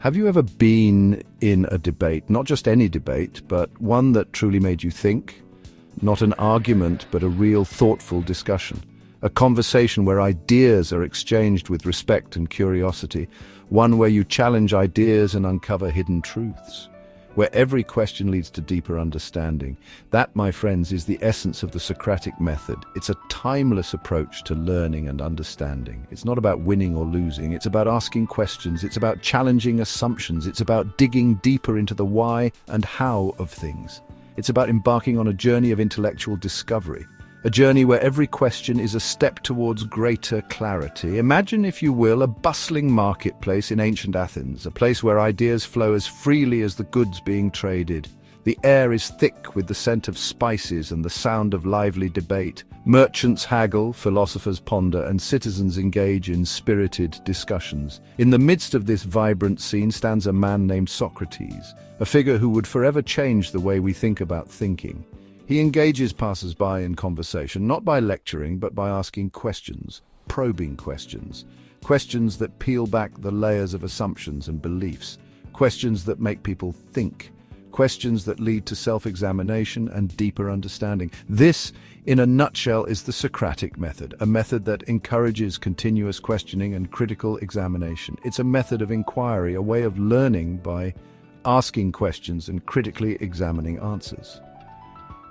Have you ever been in a debate, not just any debate, but one that truly made you think? Not an argument, but a real thoughtful discussion. A conversation where ideas are exchanged with respect and curiosity. One where you challenge ideas and uncover hidden truths. Where every question leads to deeper understanding. That, my friends, is the essence of the Socratic Method. It's a timeless approach to learning and understanding. It's not about winning or losing. It's about asking questions. It's about challenging assumptions. It's about digging deeper into the why and how of things. It's about embarking on a journey of intellectual discovery. A journey where every question is a step towards greater clarity. Imagine, if you will, a bustling marketplace in ancient Athens, a place where ideas flow as freely as the goods being traded. The air is thick with the scent of spices and the sound of lively debate. Merchants haggle, philosophers ponder, and citizens engage in spirited discussions. In the midst of this vibrant scene stands a man named Socrates, a figure who would forever change the way we think about thinking. He engages passers-by in conversation, not by lecturing, but by asking questions, probing questions. Questions that peel back the layers of assumptions and beliefs. Questions that make people think. Questions that lead to self-examination and deeper understanding. This, in a nutshell, is the Socratic Method, a method that encourages continuous questioning and critical examination. It's a method of inquiry, a way of learning by asking questions and critically examining answers.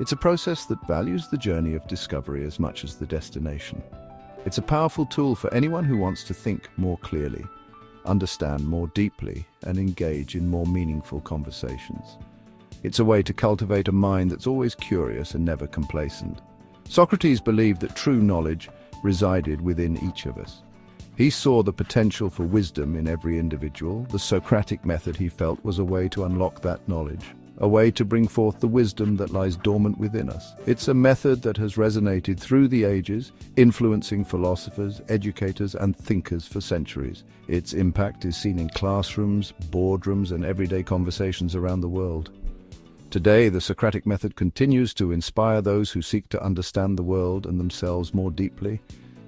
It's a process that values the journey of discovery as much as the destination. It's a powerful tool for anyone who wants to think more clearly, understand more deeply, and engage in more meaningful conversations. It's a way to cultivate a mind that's always curious and never complacent. Socrates believed that true knowledge resided within each of us. He saw the potential for wisdom in every individual. The Socratic Method, he felt, was a way to unlock that knowledge. A way to bring forth the wisdom that lies dormant within us. It's a method that has resonated through the ages, influencing philosophers, educators, and thinkers for centuries. Its impact is seen in classrooms, boardrooms, and everyday conversations around the world. Today, the Socratic Method continues to inspire those who seek to understand the world and themselves more deeply.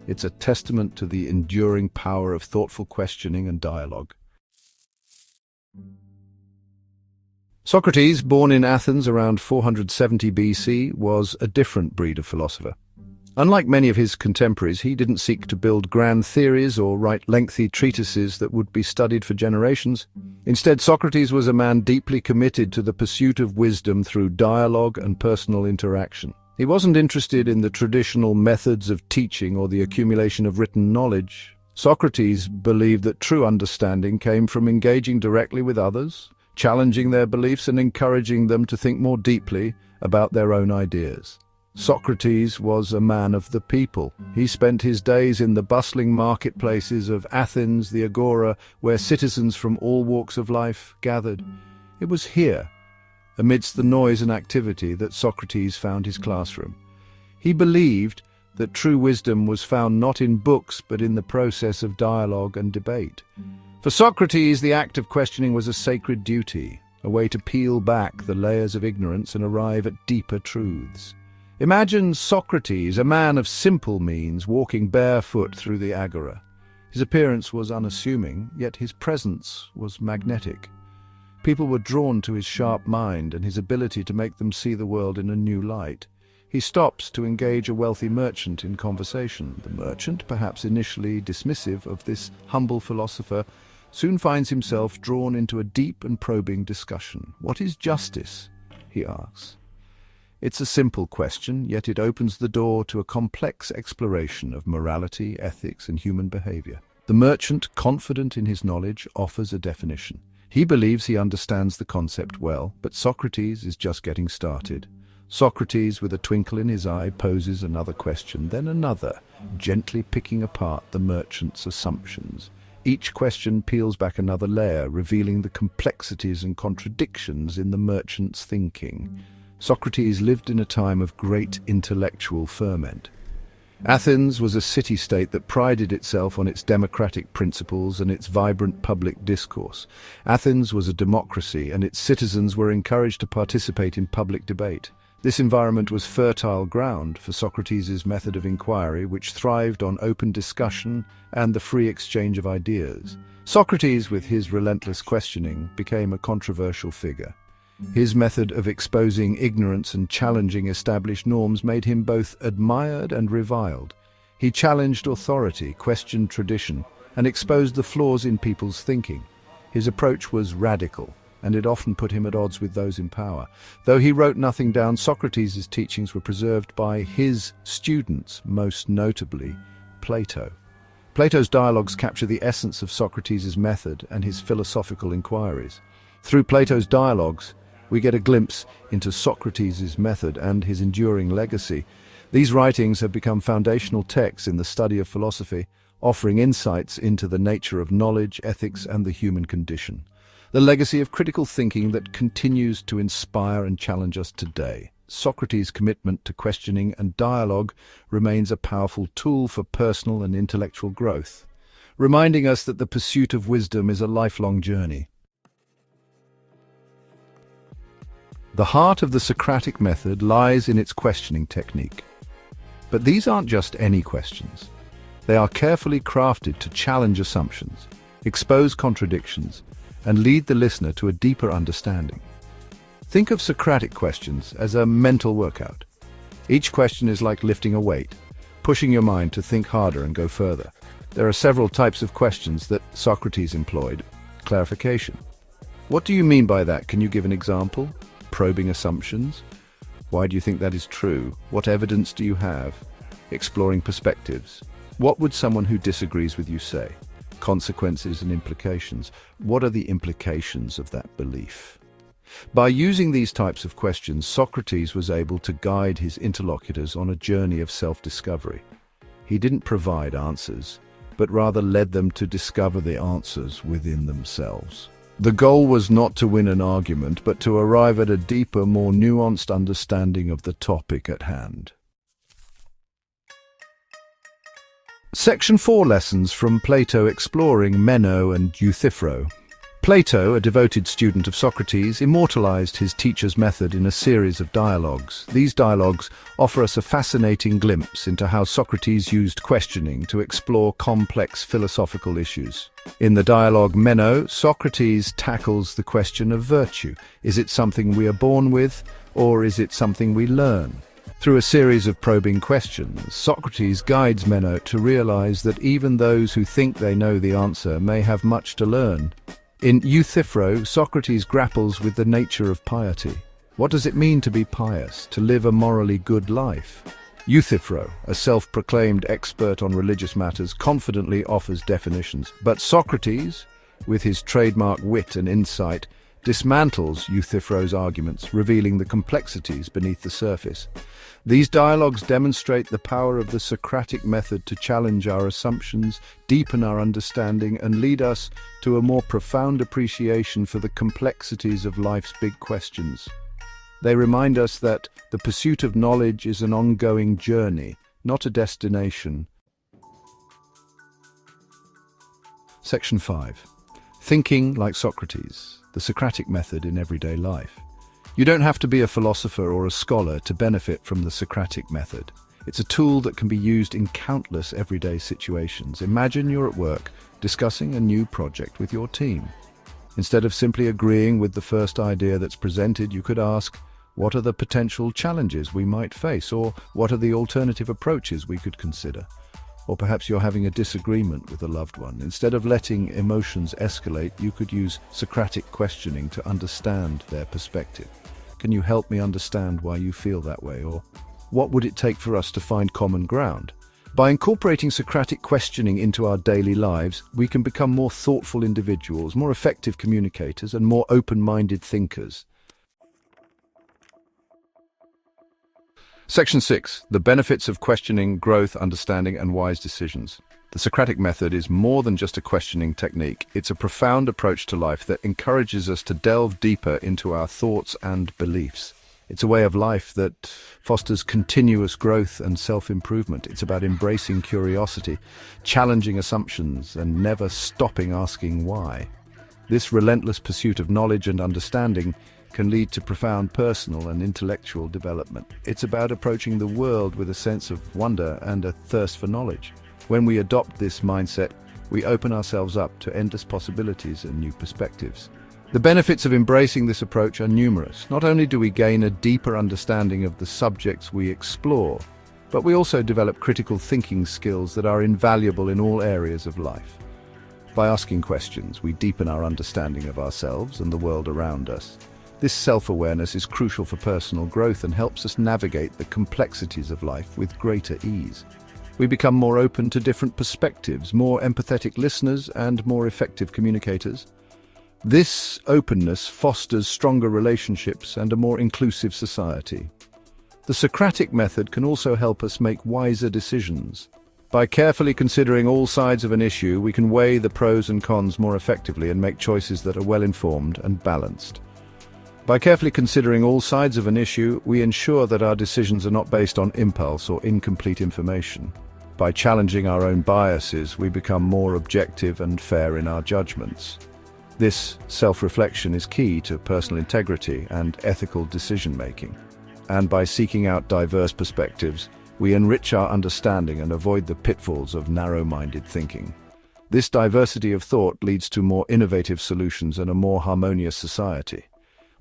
It's a testament to the enduring power of thoughtful questioning and dialogue. Socrates, born in Athens around 470 BC, was a different breed of philosopher. Unlike many of his contemporaries, he didn't seek to build grand theories or write lengthy treatises that would be studied for generations. Instead, Socrates was a man deeply committed to the pursuit of wisdom through dialogue and personal interaction. He wasn't interested in the traditional methods of teaching or the accumulation of written knowledge. Socrates believed that true understanding came from engaging directly with others, challenging their beliefs and encouraging them to think more deeply about their own ideas. Socrates was a man of the people. He spent his days in the bustling marketplaces of Athens, the agora, where citizens from all walks of life gathered. It was here, amidst the noise and activity, that Socrates found his classroom. He believed that true wisdom was found not in books, but in the process of dialogue and debate. For Socrates, the act of questioning was a sacred duty, a way to peel back the layers of ignorance and arrive at deeper truths. Imagine Socrates, a man of simple means, walking barefoot through the agora. His appearance was unassuming, yet his presence was magnetic. People were drawn to his sharp mind and his ability to make them see the world in a new light. He stops to engage a wealthy merchant in conversation. The merchant, perhaps initially dismissive of this humble philosopher, soon finds himself drawn into a deep and probing discussion. "What is justice?" he asks. It's a simple question, yet it opens the door to a complex exploration of morality, ethics, and human behavior. The merchant, confident in his knowledge, offers a definition. He believes he understands the concept well, but Socrates is just getting started. Socrates, with a twinkle in his eye, poses another question, then another, gently picking apart the merchant's assumptions. Each question peels back another layer, revealing the complexities and contradictions in the merchant's thinking. Socrates lived in a time of great intellectual ferment. Athens was a city-state that prided itself on its democratic principles and its vibrant public discourse. Athens was a democracy, and its citizens were encouraged to participate in public debate. This environment was fertile ground for Socrates' method of inquiry, which thrived on open discussion and the free exchange of ideas. Socrates, with his relentless questioning, became a controversial figure. His method of exposing ignorance and challenging established norms made him both admired and reviled. He challenged authority, questioned tradition, and exposed the flaws in people's thinking. His approach was radical, and it often put him at odds with those in power. Though he wrote nothing down, Socrates' teachings were preserved by his students, most notably Plato. Plato's dialogues capture the essence of Socrates' method and his philosophical inquiries. Through Plato's dialogues, we get a glimpse into Socrates' method and his enduring legacy. These writings have become foundational texts in the study of philosophy, offering insights into the nature of knowledge, ethics, and the human condition. The legacy of critical thinking that continues to inspire and challenge us today. Socrates' commitment to questioning and dialogue remains a powerful tool for personal and intellectual growth, reminding us that the pursuit of wisdom is a lifelong journey. The heart of the Socratic method lies in its questioning technique. But these aren't just any questions. They are carefully crafted to challenge assumptions, expose contradictions, and lead the listener to a deeper understanding. Think of Socratic questions as a mental workout. Each question is like lifting a weight, pushing your mind to think harder and go further. There are several types of questions that Socrates employed. Clarification. What do you mean by that? Can you give an example? Probing assumptions. Why do you think that is true? What evidence do you have? Exploring perspectives. What would someone who disagrees with you say? Consequences and implications. What are the implications of that belief? By using these types of questions, Socrates was able to guide his interlocutors on a journey of self-discovery. He didn't provide answers, but rather led them to discover the answers within themselves. The goal was not to win an argument, but to arrive at a deeper, more nuanced understanding of the topic at hand. Section 4 lessons from Plato exploring Meno and Euthyphro. Plato, a devoted student of Socrates, immortalized his teacher's method in a series of dialogues. These dialogues offer us a fascinating glimpse into how Socrates used questioning to explore complex philosophical issues. In the dialogue Meno, Socrates tackles the question of virtue. Is it something we are born with, or is it something we learn? Through a series of probing questions, Socrates guides Meno to realize that even those who think they know the answer may have much to learn. In Euthyphro, Socrates grapples with the nature of piety. What does it mean to be pious, to live a morally good life? Euthyphro, a self-proclaimed expert on religious matters, confidently offers definitions. But Socrates, with his trademark wit and insight, dismantles Euthyphro's arguments, revealing the complexities beneath the surface. These dialogues demonstrate the power of the Socratic method to challenge our assumptions, deepen our understanding, and lead us to a more profound appreciation for the complexities of life's big questions. They remind us that the pursuit of knowledge is an ongoing journey, not a destination. Section 5. Thinking like Socrates, the Socratic method in everyday life. You don't have to be a philosopher or a scholar to benefit from the Socratic method. It's a tool that can be used in countless everyday situations. Imagine you're at work, discussing a new project with your team. Instead of simply agreeing with the first idea that's presented, you could ask, what are the potential challenges we might face, or what are the alternative approaches we could consider? Or perhaps you're having a disagreement with a loved one. Instead of letting emotions escalate, you could use Socratic questioning to understand their perspective. Can you help me understand why you feel that way? Or what would it take for us to find common ground? By incorporating Socratic questioning into our daily lives, we can become more thoughtful individuals, more effective communicators, and more open-minded thinkers. Section 6. The benefits of questioning, growth, understanding, and wise decisions. The Socratic method is more than just a questioning technique. It's a profound approach to life that encourages us to delve deeper into our thoughts and beliefs. It's a way of life that fosters continuous growth and self-improvement. It's about embracing curiosity, challenging assumptions, and never stopping asking why. This relentless pursuit of knowledge and understanding can lead to profound personal and intellectual development. It's about approaching the world with a sense of wonder and a thirst for knowledge. When we adopt this mindset, we open ourselves up to endless possibilities and new perspectives. The benefits of embracing this approach are numerous. Not only do we gain a deeper understanding of the subjects we explore, but we also develop critical thinking skills that are invaluable in all areas of life. By asking questions, we deepen our understanding of ourselves and the world around us. This self-awareness is crucial for personal growth and helps us navigate the complexities of life with greater ease. We become more open to different perspectives, more empathetic listeners, and more effective communicators. This openness fosters stronger relationships and a more inclusive society. The Socratic method can also help us make wiser decisions. By carefully considering all sides of an issue, we can weigh the pros and cons more effectively and make choices that are well-informed and balanced. By carefully considering all sides of an issue, we ensure that our decisions are not based on impulse or incomplete information. By challenging our own biases, we become more objective and fair in our judgments. This self-reflection is key to personal integrity and ethical decision-making. And by seeking out diverse perspectives, we enrich our understanding and avoid the pitfalls of narrow-minded thinking. This diversity of thought leads to more innovative solutions and a more harmonious society.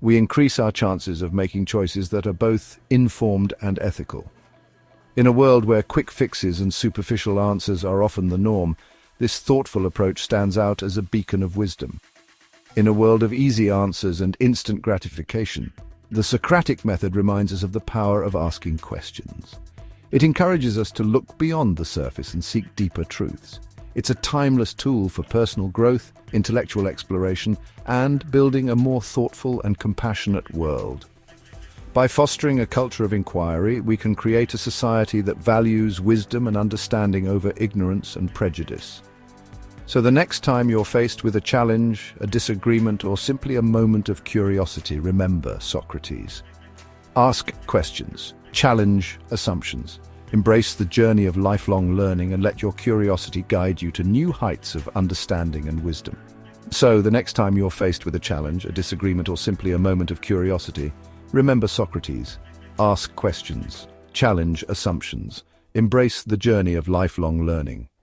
We increase our chances of making choices that are both informed and ethical. In a world where quick fixes and superficial answers are often the norm, this thoughtful approach stands out as a beacon of wisdom. In a world of easy answers and instant gratification, the Socratic method reminds us of the power of asking questions. It encourages us to look beyond the surface and seek deeper truths. It's a timeless tool for personal growth, intellectual exploration, and building a more thoughtful and compassionate world. By fostering a culture of inquiry, we can create a society that values wisdom and understanding over ignorance and prejudice. So the next time you're faced with a challenge, a disagreement, or simply a moment of curiosity, remember Socrates. Ask questions, challenge assumptions, embrace the journey of lifelong learning, and let your curiosity guide you to new heights of understanding and wisdom. So the next time you're faced with a challenge, a disagreement, or simply a moment of curiosity, remember Socrates. Ask questions, challenge assumptions, embrace the journey of lifelong learning.